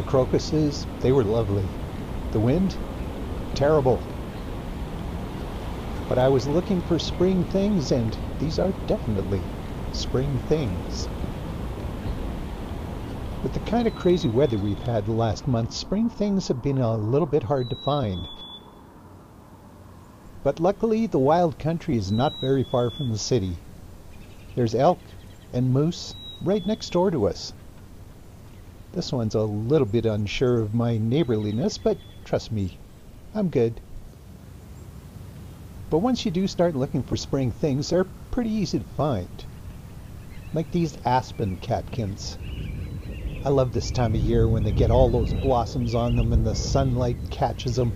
The crocuses, they were lovely. The wind, terrible. But I was looking for spring things, and these are definitely spring things. With the kind of crazy weather we've had the last month, spring things have been a little bit hard to find. But luckily, the wild country is not very far from the city. There's elk and moose right next door to us. This one's a little bit unsure of my neighborliness, but trust me, I'm good. But once you do start looking for spring things, they're pretty easy to find. Like these aspen catkins. I love this time of year when they get all those blossoms on them and the sunlight catches them.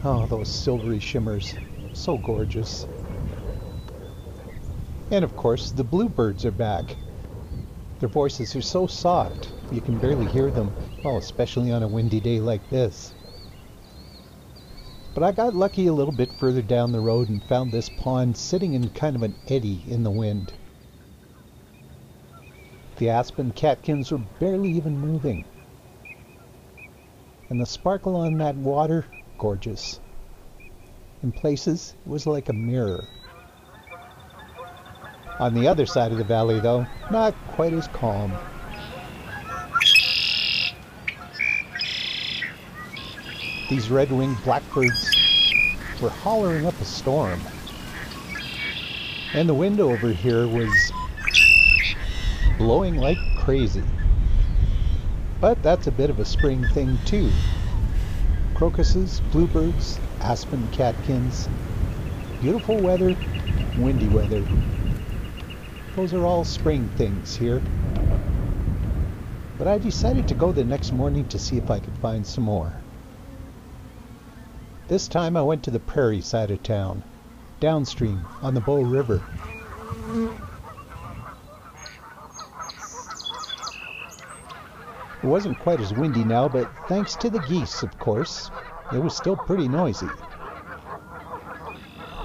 Oh, those silvery shimmers. So gorgeous. And of course, the bluebirds are back. Their voices are so soft, you can barely hear them. Well, especially on a windy day like this. But I got lucky a little bit further down the road and found this pond sitting in kind of an eddy in the wind. The aspen catkins were barely even moving. And the sparkle on that water, gorgeous. In places, it was like a mirror. On the other side of the valley, though, not quite as calm. These red-winged blackbirds were hollering up a storm. And the wind over here was blowing like crazy. But that's a bit of a spring thing too. Crocuses, bluebirds, aspen catkins, beautiful weather, windy weather. Those are all spring things here. But I decided to go the next morning to see if I could find some more. This time I went to the prairie side of town, downstream on the Bow River. It wasn't quite as windy now, but thanks to the geese, of course, it was still pretty noisy.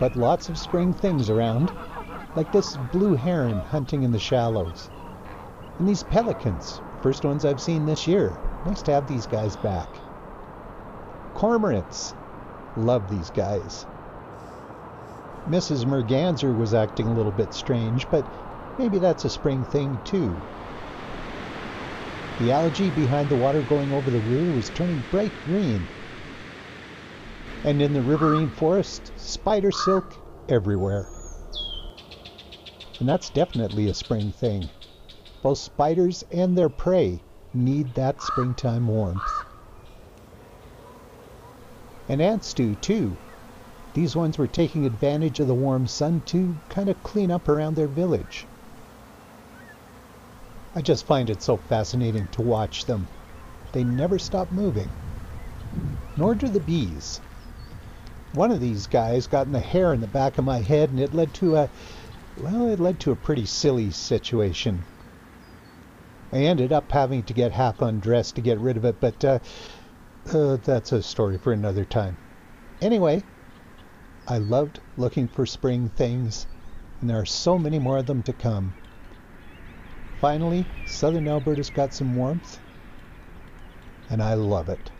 But lots of spring things around, like this blue heron hunting in the shallows. And these pelicans, first ones I've seen this year. Nice to have these guys back. Cormorants. Love these guys. Mrs. Merganser was acting a little bit strange, but maybe that's a spring thing too. The algae behind the water going over the weir was turning bright green. And in the riverine forest, spider silk everywhere. And that's definitely a spring thing. Both spiders and their prey need that springtime warmth. And ants do too. These ones were taking advantage of the warm sun to kind of clean up around their village. I just find it so fascinating to watch them. They never stop moving. Nor do the bees. One of these guys got in the hair in the back of my head, and it led to a pretty silly situation. I ended up having to get half undressed to get rid of it, but that's a story for another time. Anyway, I loved looking for spring things, and there are so many more of them to come. Finally, southern Alberta's got some warmth, and I love it.